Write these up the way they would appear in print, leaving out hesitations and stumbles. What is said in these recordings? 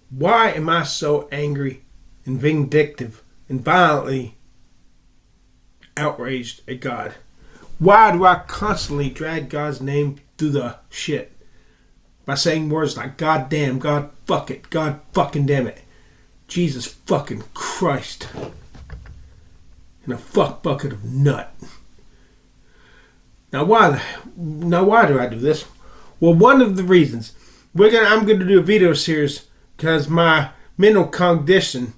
Why am I so angry and vindictive and violently outraged at God? Why do I constantly drag God's name through the shit by saying words like God damn, God fuck it, God fucking damn it, Jesus fucking Christ, and a fuck bucket of nut? Now why do I do this? Well, one of the reasons I'm going to do a video series because my mental condition,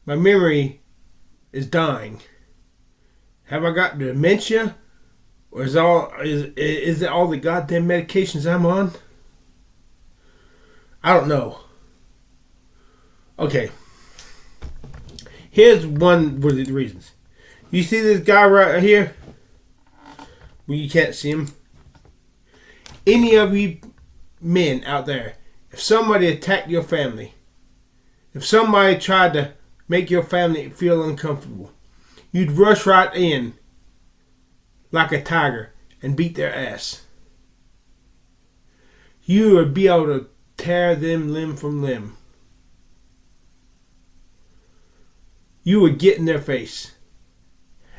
my memory is dying. Have I got dementia? Or is it all the goddamn medications I'm on? I don't know. Okay. Here's one of the reasons. You see this guy right here? Well, you can't see him. Any of you men out there, if somebody attacked your family, if somebody tried to make your family feel uncomfortable, you'd rush right in like a tiger and beat their ass. You would be able to tear them limb from limb. You would get in their face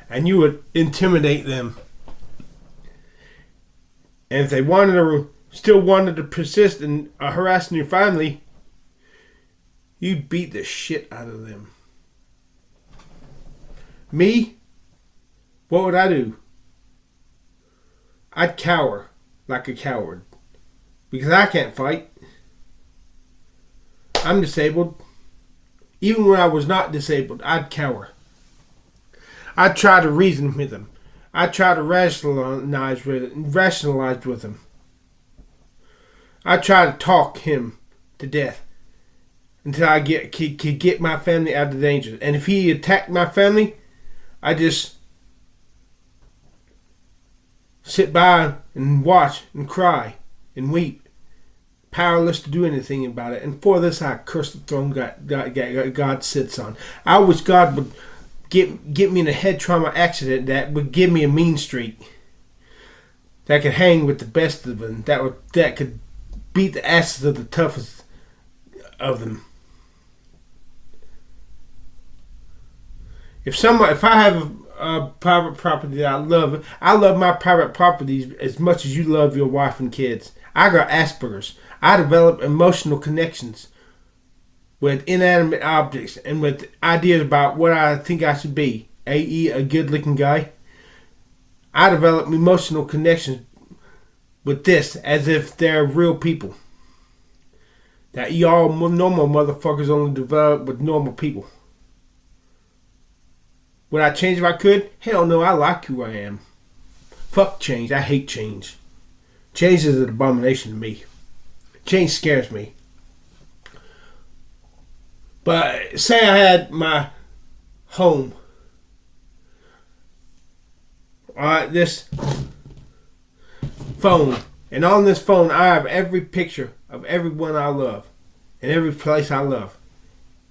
and you would intimidate them. And if they still wanted to persist in harassing your family, you'd beat the shit out of them. Me? What would I do? I'd cower like a coward. Because I can't fight. I'm disabled. Even when I was not disabled, I'd cower. I'd try to reason with them. I'd try to rationalize with him. I'd try to talk him to death until I could get my family out of danger. And if he attacked my family, I just sit by and watch and cry and weep, powerless to do anything about it. And for this, I curse the throne God sits on. I wish God would get me in a head trauma accident that would give me a mean streak, that could hang with the best of them, that could beat the asses of the toughest of them. If I have a private property that I love my private properties as much as you love your wife and kids. I got Asperger's. I develop emotional connections with inanimate objects and with ideas about what I think I should be, i.e. a good-looking guy. I develop emotional connections with this as if they're real people. That y'all normal motherfuckers only develop with normal people. Would I change if I could? Hell no, I like who I am. Fuck change. I hate change. Change is an abomination to me. Change scares me. But say I had my home. This phone. And on this phone I have every picture of everyone I love. And every place I love.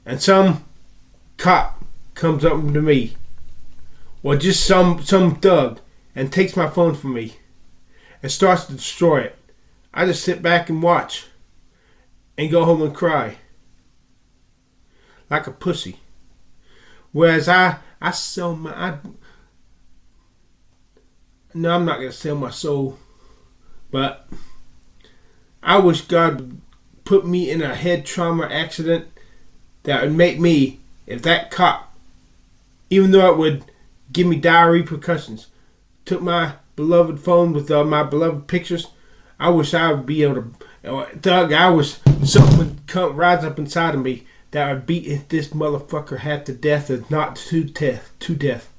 And some cop comes up to me. Or just some thug and takes my phone from me and starts to destroy it. I just sit back and watch and go home and cry like a pussy. Whereas I sell no, I'm not going to sell my soul, but I wish God would put me in a head trauma accident that would make me, if that cop, even though it would give me dire repercussions, took my beloved phone with my beloved pictures, I wish I would be able to, something would rise up inside of me that would beat this motherfucker half to death, if not to death,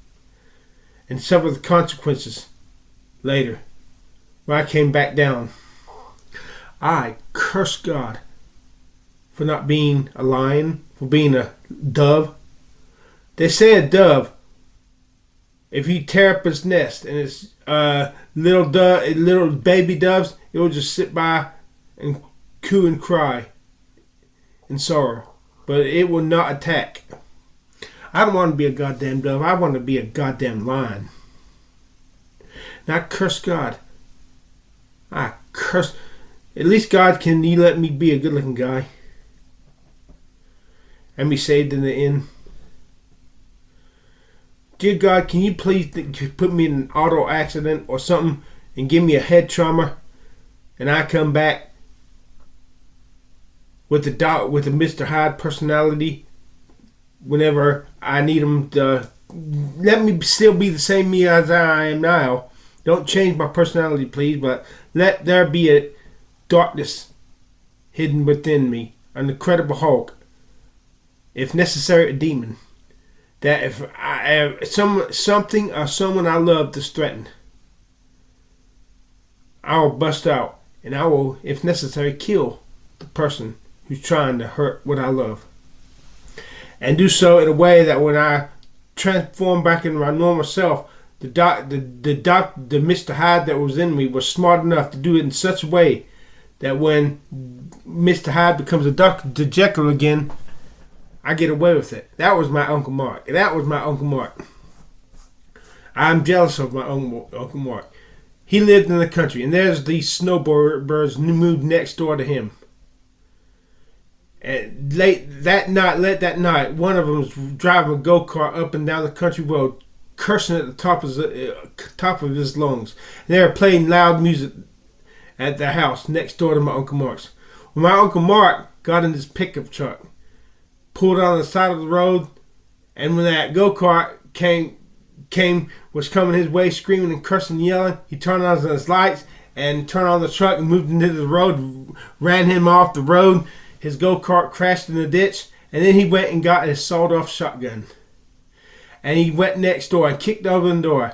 and suffer the consequences later when I came back down. I curse God for not being a lion, for being a dove. They say a dove, if you tear up its nest and it's little baby doves, it will just sit by and coo and cry in sorrow. But it will not attack. I don't want to be a goddamn dove. I want to be a goddamn lion. And I curse God. I curse. At least God, can you let me be a good looking guy? and be saved in the end. Dear God, can you please put me in an auto accident or something and give me a head trauma, and I come back with the Mr. Hyde personality whenever I need him to. Let me still be the same me as I am now. Don't change my personality, please, but let there be a darkness hidden within me, an Incredible Hulk, if necessary, a demon. That if something or someone I love is threatened, I will bust out and I will, if necessary, kill the person who's trying to hurt what I love. And do so in a way that when I transform back into my normal self, the Mr. Hyde that was in me was smart enough to do it in such a way that when Mr. Hyde becomes a Dr. Jekyll again, I get away with it. That was my Uncle Mark. I'm jealous of my Uncle Mark. He lived in the country, and there's these snowbirds who moved next door to him. And late that night, one of them was driving a go-kart up and down the country road, cursing at the top of his lungs. And they were playing loud music at the house next door to my Uncle Mark's. When my Uncle Mark got in his pickup truck, pulled on the side of the road, and when that go-kart was coming his way, screaming and cursing and yelling, he turned on his lights and turned on the truck and moved into the road, ran him off the road. His go-kart crashed in the ditch, and then he went and got his sawed-off shotgun. And he went next door and kicked open the door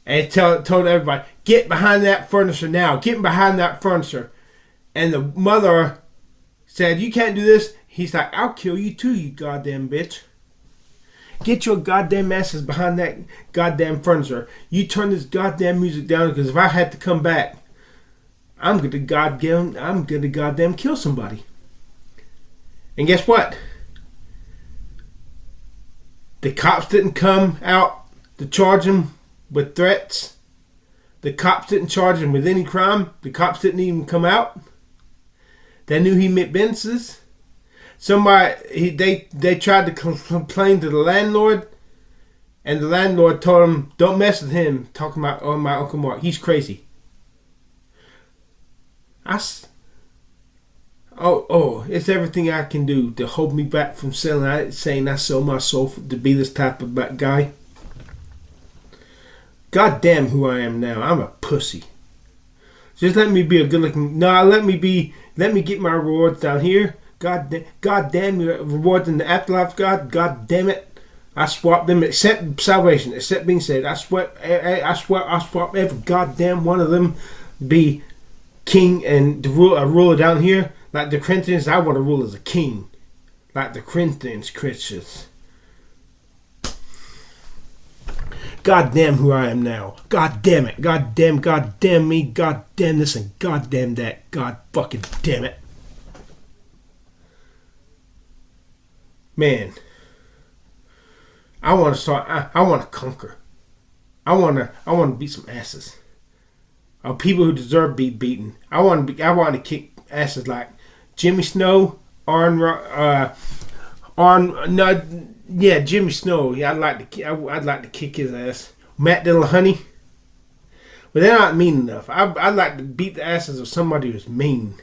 and told everybody, "Get behind that furniture now. Get behind that furniture." And the mother said, "You can't do this." He's like, "I'll kill you too, you goddamn bitch. Get your goddamn asses behind that goddamn furniture. You turn this goddamn music down, because if I had to come back, I'm gonna goddamn kill somebody." And guess what? The cops didn't come out to charge him with threats. The cops didn't charge him with any crime. The cops didn't even come out. They knew he meant businesses. They tried to complain to the landlord, and the landlord told him, "Don't mess with him," talking about my Uncle Mark. He's crazy. It's everything I can do to hold me back from saying I sell my soul to be this type of guy. God damn who I am now. I'm a pussy. Just let me be a good looking. No, let me get my rewards down here. God damn your rewards in the afterlife. God damn it. I swap them, except salvation, except being saved. I swap every goddamn one of them be king and a ruler down here. Like the Corinthians, I want to rule as a king. Like the Corinthians Christians. God damn who I am now. God damn it. God damn me. God damn this and God damn that. God fucking damn it. Man. I want to start. I want to conquer. I want to beat some asses. Of people who deserve to be beaten. I want to kick asses like Jimmy Snow, Jimmy Snow. Yeah, I'd like to kick his ass. Matt Dillahunty. But they're not mean enough. I'd like to beat the asses of somebody who's mean.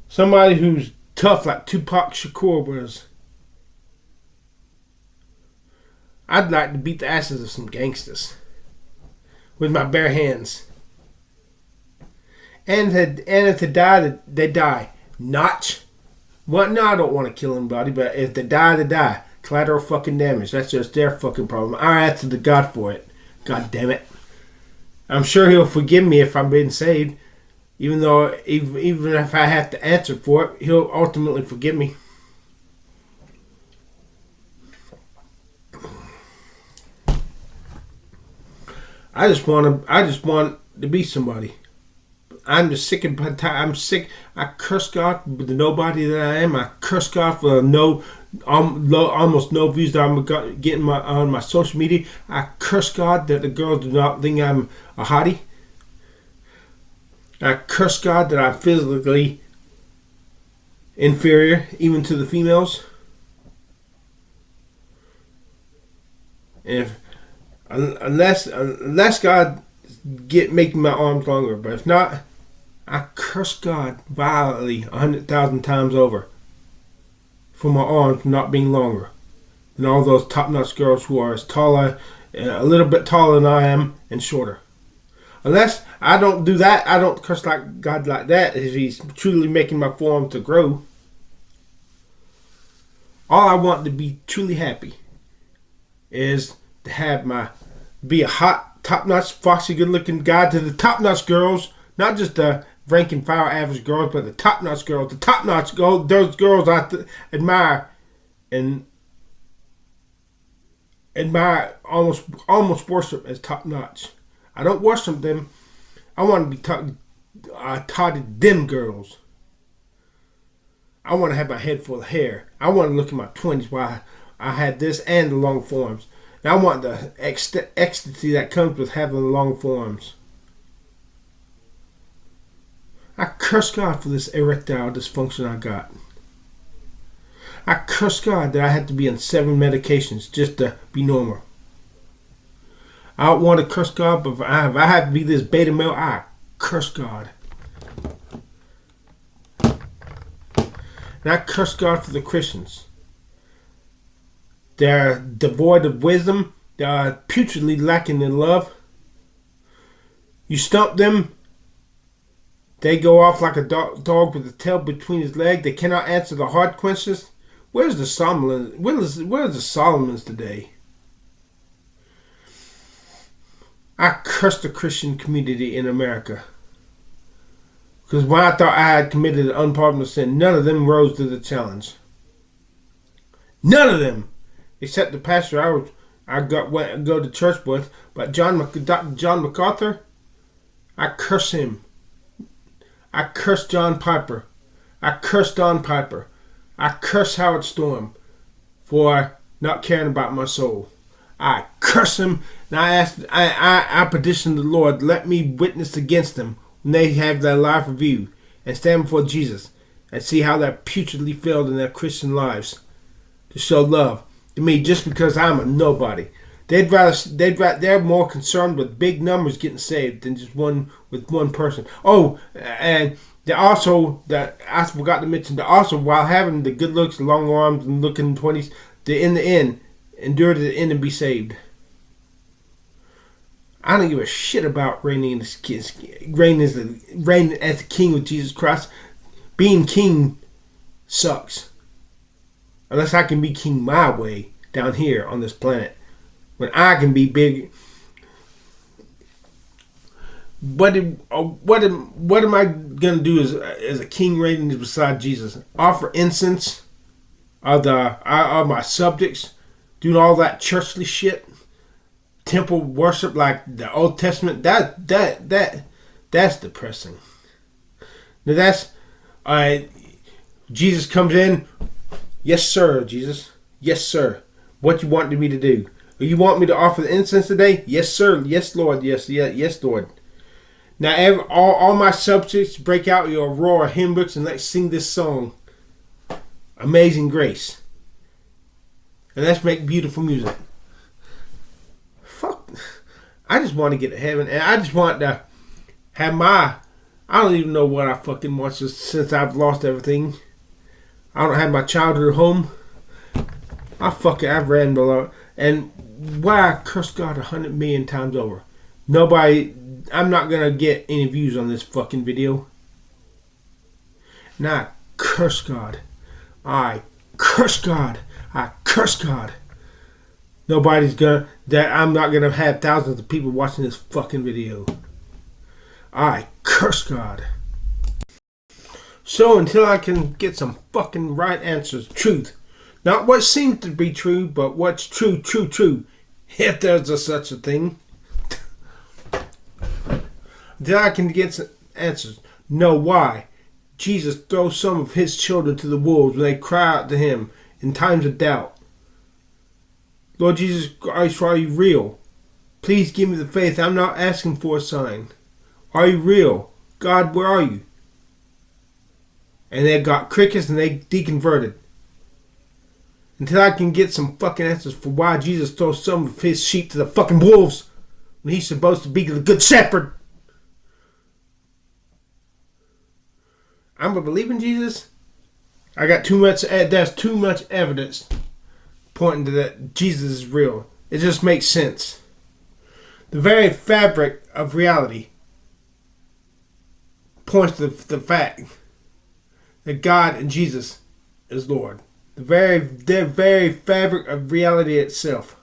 Somebody who's tough like Tupac Shakur was. I'd like to beat the asses of some gangsters with my bare hands. And if they die, they die. Notch. Well, no, I don't want to kill anybody, but if they die, they die. Collateral fucking damage. That's just their fucking problem. I answer to God for it. God damn it. I'm sure He'll forgive me if I'm being saved. Even if I have to answer for it, He'll ultimately forgive me. I just want to be somebody. I'm just sick and tired. I'm sick. I curse God with the nobody that I am. I curse God for almost no views that I'm getting on my social media. I curse God that the girls do not think I'm a hottie. I curse God that I'm physically inferior even to the females. And if, unless God making my arms longer, but if not, I curse God violently 100,000 times over for my arms not being longer than all those top-notch girls who are as taller, a little bit taller than I am, and shorter. Unless I don't do that, I don't curse like God like that, if He's truly making my forearms to grow. All I want to be truly happy is to be a hot, top-notch, foxy, good-looking guy to the top-notch girls, not just the rank and file average girls, but the top-notch girls, those girls I admire and almost worship as top-notch. I don't worship them. I want to be taught them girls. I want to have my head full of hair. I want to look in my 20s while I had this and the long forearms. And I want the ecstasy that comes with having the long forearms. I curse God for this erectile dysfunction I got. I curse God that I had to be on 7 medications just to be normal. I don't want to curse God, but if I have to be this beta male, I curse God. And I curse God for the Christians. They're devoid of wisdom. They're putridly lacking in love. You stump them, they go off like a dog with the tail between his legs. They cannot answer the hard questions. Where's the Solomons today? I curse the Christian community in America. Because when I thought I had committed an unpardonable sin, none of them rose to the challenge. None of them! Except the pastor I go to church with. But Dr. John MacArthur, I curse him. I curse John Piper. I curse Don Piper. I curse Howard Storm for not caring about my soul. I curse him, and I petition the Lord, let me witness against them when they have their life review and stand before Jesus and see how they putridly failed in their Christian lives to show love to me just because I'm a nobody. They're more concerned with big numbers getting saved than just one person. Oh, and I forgot to mention that also while having the good looks, the long arms, and looking 20s, they in the end endure to the end and be saved. I don't give a shit about reigning as the king with Jesus Christ. Being king sucks. Unless I can be king my way down here on this planet. When I can be big. What am I gonna do as a king reigning beside Jesus? Offer incense of my subjects, doing all that churchly shit, temple worship like the Old Testament. That's depressing. Now that's Jesus comes in. Yes, sir, Jesus. Yes, sir. What you want me to do? You want me to offer the incense today? Yes, sir. Yes, Lord. Yes, Lord. Now, all my subjects break out your roar hymn books and let's sing this song, Amazing Grace. And let's make beautiful music. Fuck. I just want to get to heaven, and I just want to have I don't even know what I fucking want since I've lost everything. I don't have my childhood home. I've ran below. And why I curse God 100 million times over. I'm not going to get any views on this fucking video. And I curse God. I curse God. I curse God. I'm not going to have thousands of people watching this fucking video. I curse God. So until I can get some fucking right answers, truth. Not what seems to be true, but what's true. If there's such a thing. Then I can get some answers. Know why Jesus throws some of his children to the wolves when they cry out to him in times of doubt. Lord Jesus Christ, are you real? Please give me the faith. I'm not asking for a sign. Are you real? God, where are you? and they got crickets and they deconverted. Until I can get some fucking answers for why Jesus throws some of his sheep to the fucking wolves when he's supposed to be the good shepherd. I'm gonna believe in Jesus. I got too much. There's too much evidence pointing to that Jesus is real. It just makes sense. The very fabric of reality points to the fact that God and Jesus is Lord. The very fabric of reality itself.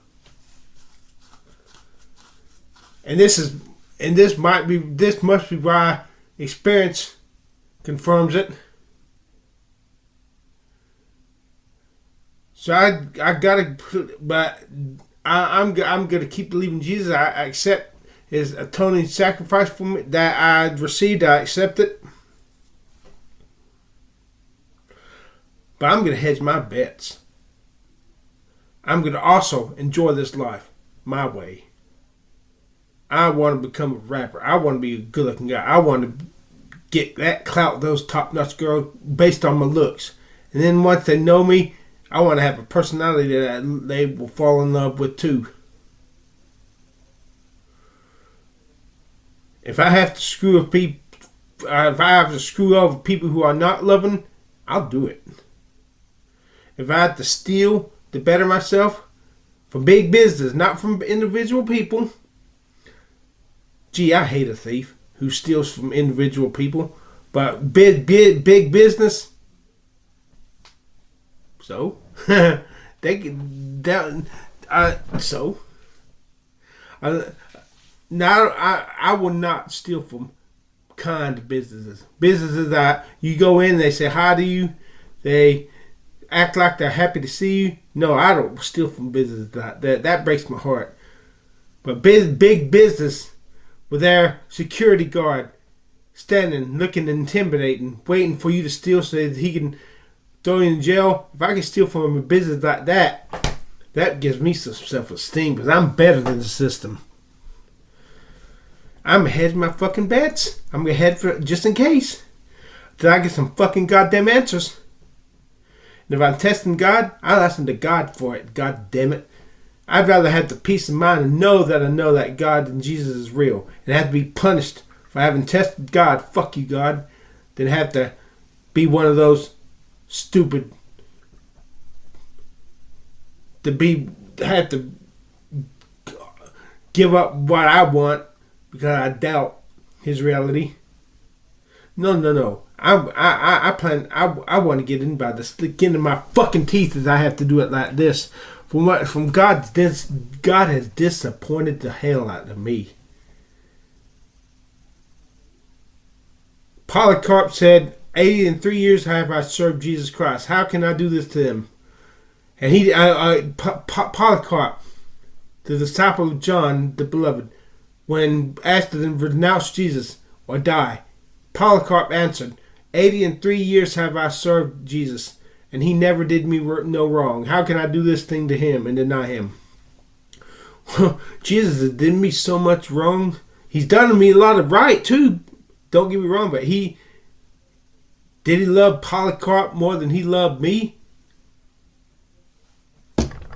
And this must be why experience confirms it. So I'm gonna keep believing Jesus. I accept his atoning sacrifice for me that I received. I accept it. But I'm going to hedge my bets. I'm going to also enjoy this life my way. I want to become a rapper. I want to be a good looking guy. I want to get that clout, those top notch girls based on my looks. And then once they know me, I want to have a personality that they will fall in love with too. If I have to screw over people who are not loving, I'll do it. If I have to steal to better myself from big business, not from individual people. Gee, I hate a thief who steals from individual people. But big business. So I will not steal from kind businesses. Businesses that you go in, they say hi to you, they act like they're happy to see you. No, I don't steal from businesses like that. That breaks my heart. But big business with their security guard standing, looking intimidating, waiting for you to steal so that he can throw you in jail. If I can steal from a business like that, that gives me some self-esteem because I'm better than the system. I'm ahead of my fucking bets. I'm ahead for just in case. Till I get some fucking goddamn answers. And if I'm testing God, I listen to God for it. God damn it. I'd rather have the peace of mind and know that God and Jesus is real and have to be punished for having tested God. Fuck you, God. Than have to be one of those stupid have to give up what I want because I doubt his reality. No. I want to get in by the skin of my fucking teeth as I have to do it like this. From God, God has disappointed the hell out of me. Polycarp said, 83 years have I served Jesus Christ. How can I do this to him? And Polycarp, the disciple of John, the beloved, when asked to renounce Jesus or die, Polycarp answered, 83 years have I served Jesus, and he never did me no wrong. How can I do this thing to him and deny him? Jesus has done me so much wrong. He's done me a lot of right too. Don't get me wrong, but did he love Polycarp more than he loved me?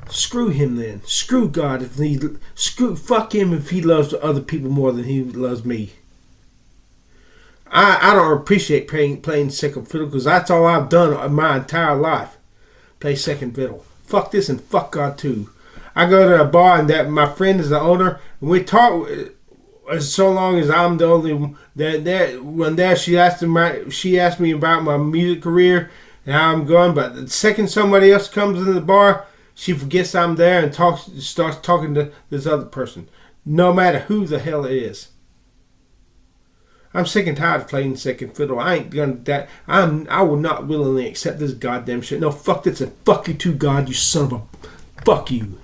Screw him then. Screw God fuck him if he loves other people more than he loves me. I don't appreciate playing second fiddle because that's all I've done my entire life. Play second fiddle. Fuck this and fuck God too. I go to a bar and that my friend is the owner and we talk so long as I'm the only one. When there she asked me about my music career and how I'm going, but the second somebody else comes in the bar, she forgets I'm there and starts talking to this other person. No matter who the hell it is. I'm sick and tired of playing second fiddle. I ain't gonna that. I will not willingly accept this goddamn shit. No, fuck this and fuck you too, God. You son of a. Fuck you.